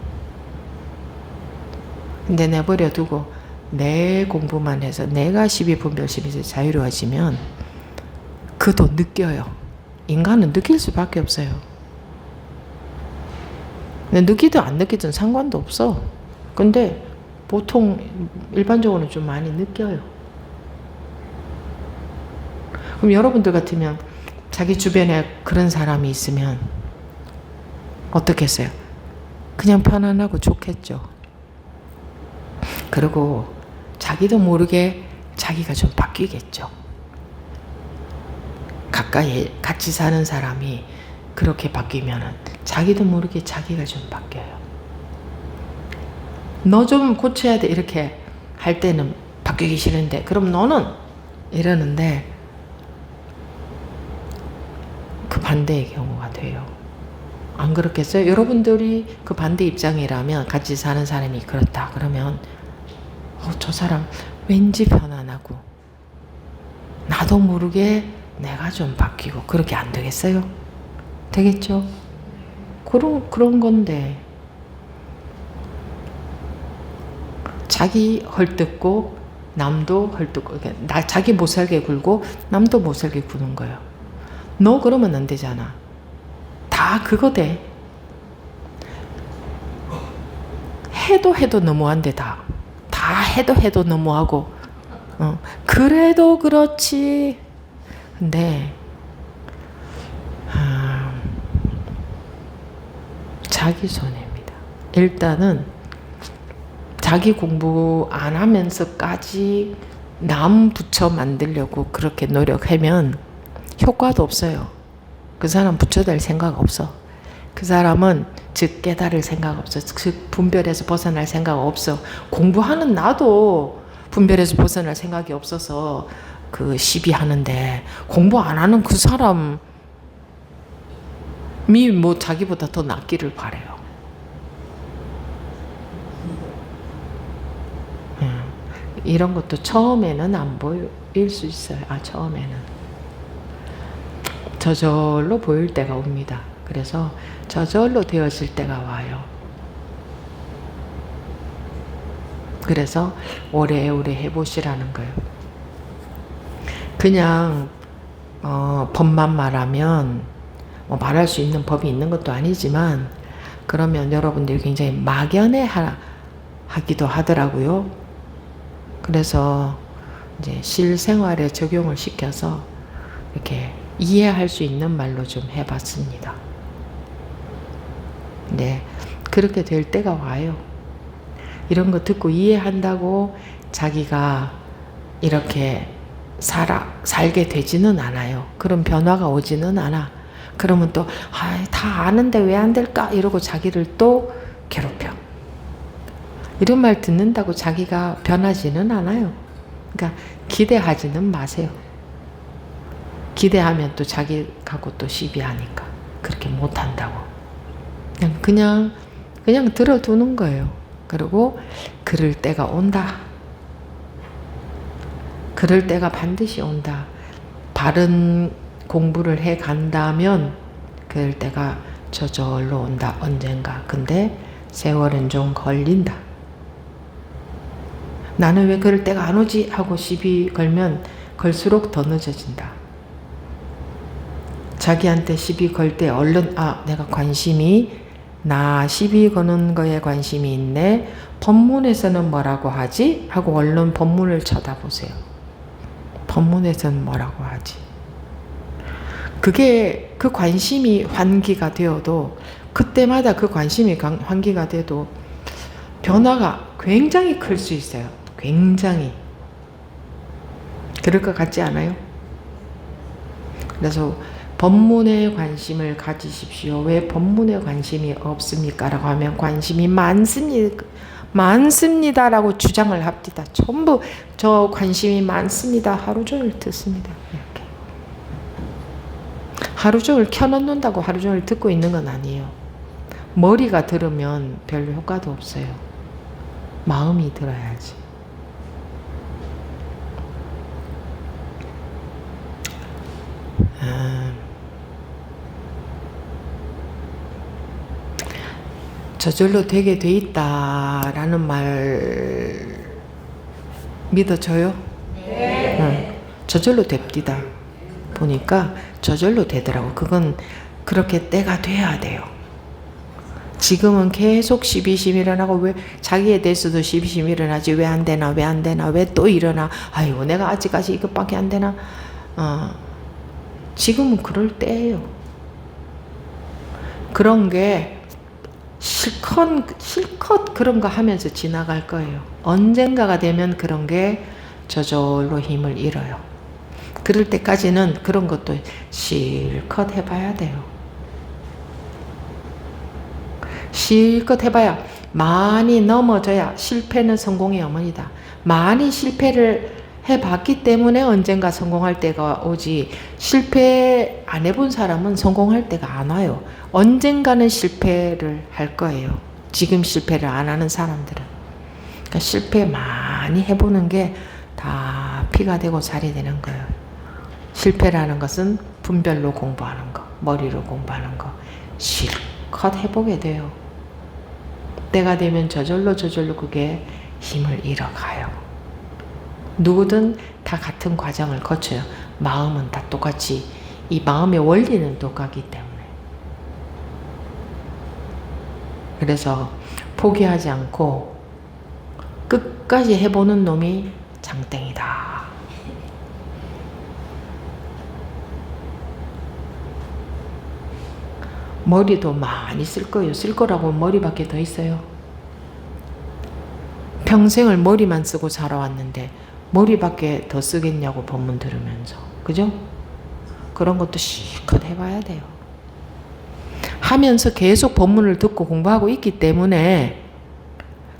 근데 내버려 두고 내 공부만 해서 내가 12분별심에서 자유로워지면 그도 느껴요. 인간은 느낄 수밖에 없어요. 느끼든 안 느끼든 상관도 없어. 근데 보통 일반적으로는 좀 많이 느껴요. 그럼 여러분들 같으면 자기 주변에 그런 사람이 있으면 어떻겠어요? 그냥 편안하고 좋겠죠. 그리고 자기도 모르게 자기가 좀 바뀌겠죠. 가까이 같이 사는 사람이 그렇게 바뀌면은 자기도 모르게 자기가 좀 바뀌어요. 너 좀 고쳐야 돼 이렇게 할 때는 바뀌기 싫은데, 그럼 너는 이러는데 그 반대의 경우가 돼요. 안 그렇겠어요? 여러분들이 그 반대 입장이라면, 같이 사는 사람이 그렇다 그러면 저 사람 왠지 편안하고 나도 모르게 내가 좀 바뀌고, 그렇게 안 되겠어요? 되겠죠? 그런 건데, 자기 헐뜯고 남도 헐뜯고, 자기 못 살게 굴고 남도 못 살게 구는 거예요. 너 그러면 안 되잖아. 다 그거 돼. 해도 너무한데 다 해도 너무하고, 그래도 그렇지. 근데 자기 손해입니다. 일단은 자기 공부 안 하면서까지 남 부처 만들려고 그렇게 노력하면 효과도 없어요. 그 사람 부처 될 생각 없어. 그 사람은 즉 깨달을 생각 없어. 즉 분별에서 벗어날 생각 없어. 공부하는 나도 분별에서 벗어날 생각이 없어서 그 시비하는데, 공부 안 하는 그 사람이 뭐 자기보다 더 낫기를 바래요. 이런 것도 처음에는 안 보일 수 있어요. 처음에는 저절로 보일 때가 옵니다. 그래서 저절로 되어질 때가 와요. 그래서 오래오래 해보시라는 거예요. 그냥 법만 말하면 뭐 말할 수 있는 법이 있는 것도 아니지만, 그러면 여러분들이 굉장히 막연해 하기도 하더라고요. 그래서 이제 실생활에 적용을 시켜서 이렇게 이해할 수 있는 말로 좀 해봤습니다. 네, 그렇게 될 때가 와요. 이런 거 듣고 이해한다고 자기가 이렇게 살게 되지는 않아요. 그런 변화가 오지는 않아. 그러면 또 다 아는데 왜 안 될까? 이러고 자기를 또 괴롭혀. 이런 말 듣는다고 자기가 변하지는 않아요. 그러니까 기대하지는 마세요. 기대하면 또 자기하고 또 시비하니까 그렇게 못한다고. 그냥 들어두는 거예요. 그리고 그럴 때가 온다. 그럴 때가 반드시 온다. 바른 공부를 해 간다면 그럴 때가 저절로 온다. 언젠가. 근데 세월은 좀 걸린다. 나는 왜 그럴 때가 안 오지? 하고 시비 걸면 걸수록 더 늦어진다. 자기한테 시비 걸 때 얼른 내가 관심이 나 시비 거는 거에 관심이 있네. 법문에서는 뭐라고 하지? 하고 얼른 법문을 쳐다보세요. 법문에서는 뭐라고 하지? 그게 그 관심이 환기가 되어도 그때마다 그 관심이 환기가 돼도 변화가 굉장히 클 수 있어요. 굉장히. 그럴 것 같지 않아요? 그래서 법문에 관심을 가지십시오. 왜 법문에 관심이 없습니까? 라고 하면 관심이 많습니다라고 주장을 합니다. 전부 저 관심이 많습니다. 하루 종일 듣습니다. 이렇게. 하루 종일 켜놓는다고 하루 종일 듣고 있는 건 아니에요. 머리가 들으면 별로 효과도 없어요. 마음이 들어야지. 저절로 되게 돼 있다라는 말 믿어져요? 네. 저절로 됩니다. 보니까 저절로 되더라고. 그건 그렇게 때가 돼야 돼요. 지금은 계속 시비심이 일어나고 왜 자기에 대해서도 시비심이 일어나지. 왜 안 되나 왜 안 되나 왜 또 일어나. 아이고 내가 아직까지 이것밖에 안 되나. 지금은 그럴 때예요. 그런 게 실컷 그런 거 하면서 지나갈 거예요. 언젠가가 되면 그런 게 저절로 힘을 잃어요. 그럴 때까지는 그런 것도 실컷 해봐야 돼요. 실컷 해봐야 많이 넘어져야 실패는 성공의 어머니다. 많이 실패를 해봤기 때문에 언젠가 성공할 때가 오지, 실패 안 해본 사람은 성공할 때가 안 와요. 언젠가는 실패를 할 거예요. 지금 실패를 안 하는 사람들은. 그러니까 실패 많이 해보는 게 다 피가 되고 살이 되는 거예요. 실패라는 것은 분별로 공부하는 거, 머리로 공부하는 거 실컷 해보게 돼요. 때가 되면 저절로 그게 힘을 잃어가요. 누구든 다 같은 과정을 거쳐요. 마음은 다 똑같이, 이 마음의 원리는 똑같기 때문에. 그래서 포기하지 않고 끝까지 해보는 놈이 장땡이다. 머리도 많이 쓸 거예요. 쓸 거라고 머리밖에 더 있어요. 평생을 머리만 쓰고 살아왔는데 머리밖에 더 쓰겠냐고 법문 들으면서. 그죠? 그런 것도 실컷 해봐야 돼요. 하면서 계속 법문을 듣고 공부하고 있기 때문에,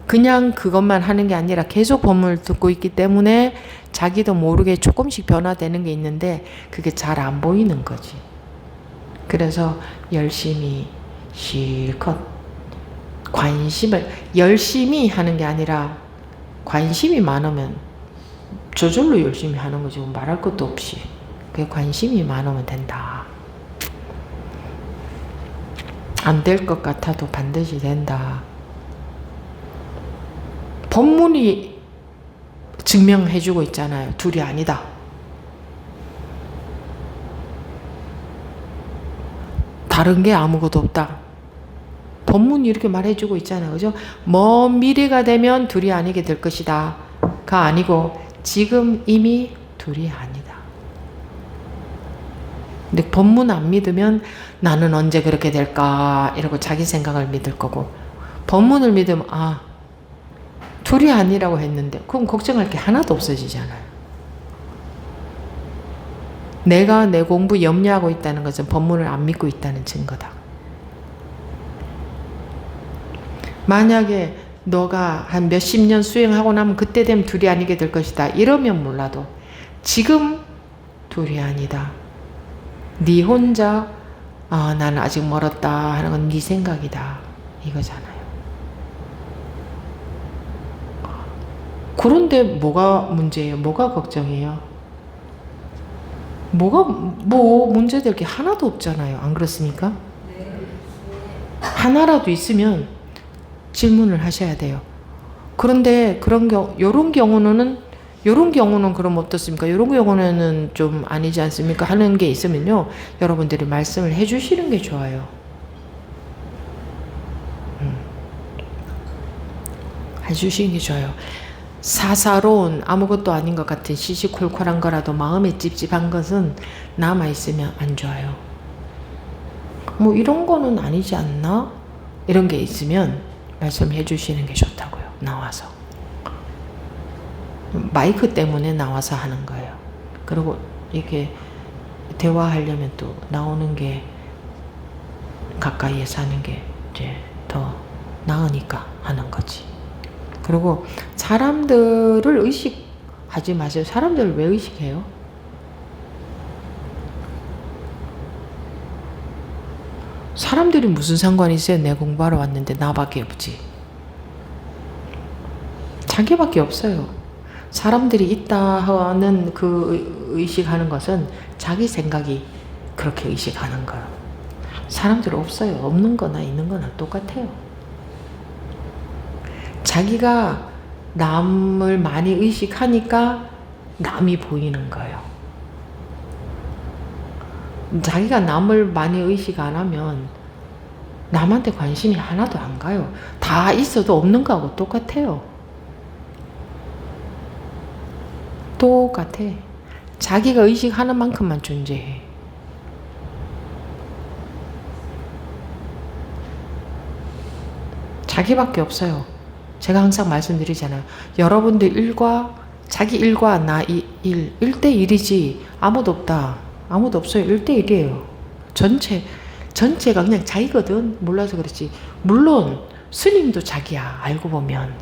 그냥 그것만 하는 게 아니라 계속 법문을 듣고 있기 때문에 자기도 모르게 조금씩 변화되는 게 있는데 그게 잘 안 보이는 거지. 그래서 열심히 실컷 관심을, 열심히 하는 게 아니라 관심이 많으면 저절로 열심히 하는 거지. 말할 것도 없이. 그게 관심이 많으면 된다. 안 될 것 같아도 반드시 된다. 법문이 증명해주고 있잖아요. 둘이 아니다. 다른 게 아무것도 없다. 법문이 이렇게 말해주고 있잖아요. 그죠? 먼 미래가 되면 둘이 아니게 될 것이다. 가 아니고 지금 이미 둘이 아니다. 근데 법문 안 믿으면 나는 언제 그렇게 될까 이러고 자기 생각을 믿을 거고, 법문을 믿으면 둘이 아니라고 했는데 그럼 걱정할 게 하나도 없어지잖아요. 내가 내 공부 염려하고 있다는 것은 법문을 안 믿고 있다는 증거다. 만약에 너가 한 몇십 년 수행하고 나면 그때 되면 둘이 아니게 될 것이다 이러면 몰라도 지금 둘이 아니다. 네 혼자 나는 아직 멀었다 하는 건 네 생각이다 이거잖아요. 그런데 뭐가 문제예요? 뭐가 걱정이에요? 뭐 문제될 게 하나도 없잖아요. 안 그렇습니까? 하나라도 있으면 질문을 하셔야 돼요. 그런데 요런 경우는 요런 경우는 그럼 어떻습니까? 요런 경우는 좀 아니지 않습니까? 하는 게 있으면요. 여러분들이 말씀을 해 주시는 게 좋아요. 해 주시는 게 좋아요. 사사로운 아무것도 아닌 것 같은 시시콜콜한 거라도 마음에 찝찝한 것은 남아있으면 안 좋아요. 뭐 이런 거는 아니지 않나? 이런 게 있으면 말씀해 주시는 게 좋다고요. 나와서. 마이크 때문에 나와서 하는 거예요. 그리고 이렇게 대화하려면 또 나오는 게 가까이에서 하는 게 이제 더 나으니까 하는 거지. 그리고 사람들을 의식하지 마세요. 사람들을 왜 의식해요? 사람들이 무슨 상관이 있어요? 내 공부하러 왔는데 나밖에 없지. 자기밖에 없어요. 사람들이 있다 하는 그 의식하는 것은 자기 생각이 그렇게 의식하는 거예요. 사람들 없어요. 없는 거나 있는 거나 똑같아요. 자기가 남을 많이 의식하니까 남이 보이는 거예요. 자기가 남을 많이 의식 안 하면 남한테 관심이 하나도 안 가요. 다 있어도 없는 거하고 똑같아요. 똑같아. 자기가 의식하는 만큼만 존재해. 자기밖에 없어요. 제가 항상 말씀드리잖아요. 여러분들 일과 자기 일과 나 일 1대1이지 아무도 없다. 아무도 없어요. 1대1이에요. 전체가 그냥 자기거든. 몰라서 그렇지. 물론 스님도 자기야. 알고 보면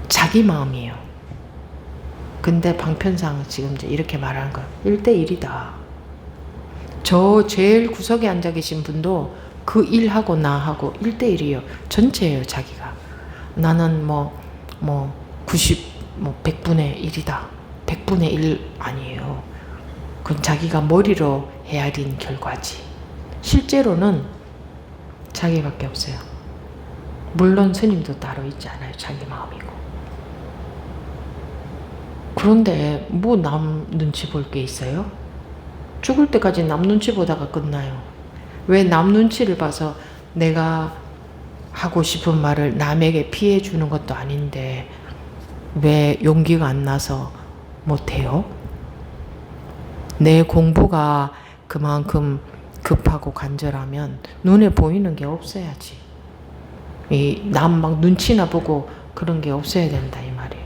자기 마음이에요. 근데 방편상 지금 이제 이렇게 말하는 거예요. 1대1이다. 저 제일 구석에 앉아 계신 분도 그 일하고 나하고 1대1이에요. 전체예요, 자기가. 나는 100분의 1이다. 100분의 1 아니에요. 그건 자기가 머리로 헤아린 결과지. 실제로는 자기밖에 없어요. 물론 스님도 따로 있지 않아요. 자기 마음이고. 그런데 뭐 남 눈치 볼 게 있어요? 죽을 때까지 남 눈치 보다가 끝나요. 왜 남 눈치를 봐서 내가 하고 싶은 말을 남에게 피해 주는 것도 아닌데 왜 용기가 안 나서 못해요? 내 공부가 그만큼 급하고 간절하면 눈에 보이는 게 없어야지. 남 막 눈치나 보고 그런 게 없어야 된다 이 말이에요.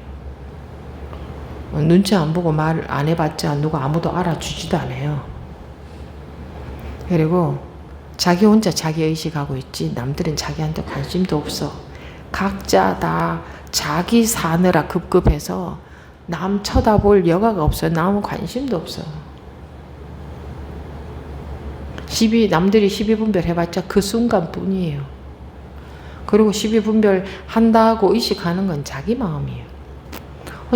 눈치 안 보고 말 안 해봤자 누가 아무도 알아주지도 않아요. 그리고 자기 혼자 자기 의식하고 있지 남들은 자기한테 관심도 없어. 각자 다 자기 사느라 급급해서 남 쳐다볼 여가가 없어요. 남은 관심도 없어. 남들이 시비분별 해봤자 그 순간뿐이에요. 그리고 시비분별 한다고 의식하는 건 자기 마음이에요.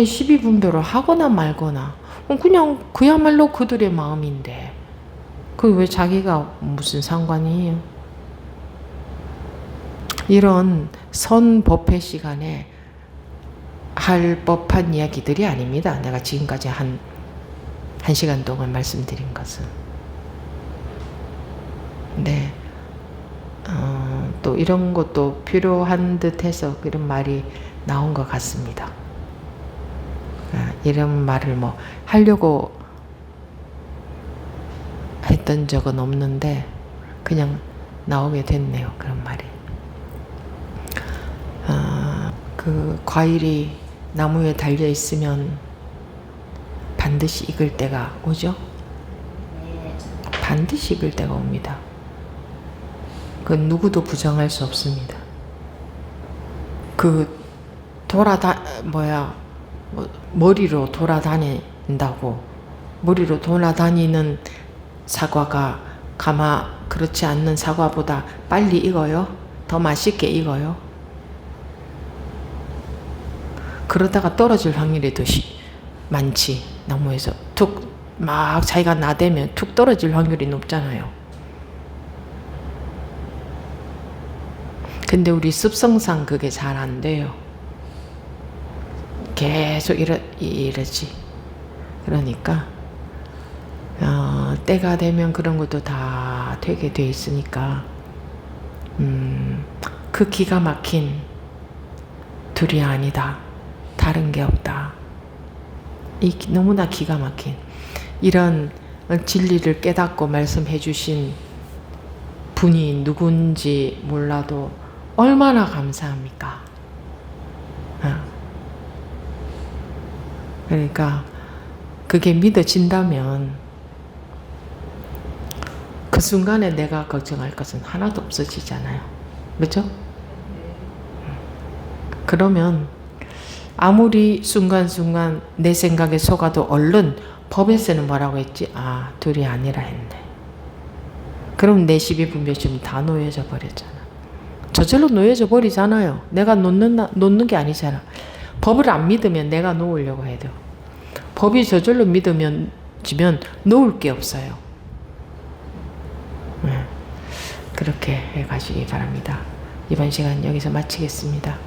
시비분별을 하거나 말거나 그냥 그야말로 그들의 마음인데 그게 왜 자기가 무슨 상관이에요? 이런 선법회 시간에 할 법한 이야기들이 아닙니다. 내가 지금까지 한 시간 동안 말씀드린 것은. 네. 또 이런 것도 필요한 듯해서 그런 말이 나온 것 같습니다. 이런 말을 하려고 했던 적은 없는데 그냥 나오게 됐네요. 그런 말이. 그 과일이 나무에 달려 있으면 반드시 익을 때가 오죠? 반드시 익을 때가 옵니다. 그건 누구도 부정할 수 없습니다. 머리로 돌아다닌다고 머리로 돌아다니는 사과가 그렇지 않는 사과보다 빨리 익어요? 더 맛있게 익어요? 그러다가 떨어질 확률이 더 많지. 나무에서 막 자기가 나대면 툭 떨어질 확률이 높잖아요. 근데 우리 습성상 그게 잘 안 돼요. 계속 이러지. 그러니까 때가 되면 그런 것도 다 되게 돼 있으니까 그 기가 막힌 둘이 아니다. 다른 게 없다. 너무나 기가 막힌 이런 진리를 깨닫고 말씀해 주신 분이 누군지 몰라도 얼마나 감사합니까? 그러니까 그게 믿어진다면 그 순간에 내가 걱정할 것은 하나도 없어지잖아요. 그렇죠? 그러면 아무리 순간순간 내 생각에 속아도 얼른 법에서는 뭐라고 했지? 아, 둘이 아니라 했네. 그럼 내 시비분별심이 다 놓여져 버렸잖아. 저절로 놓여져 버리잖아요. 내가 놓는 게 아니잖아. 법을 안 믿으면 내가 놓으려고 해도 법이 저절로 지면 놓을 게 없어요. 그렇게 해 가시기 바랍니다. 이번 시간 여기서 마치겠습니다.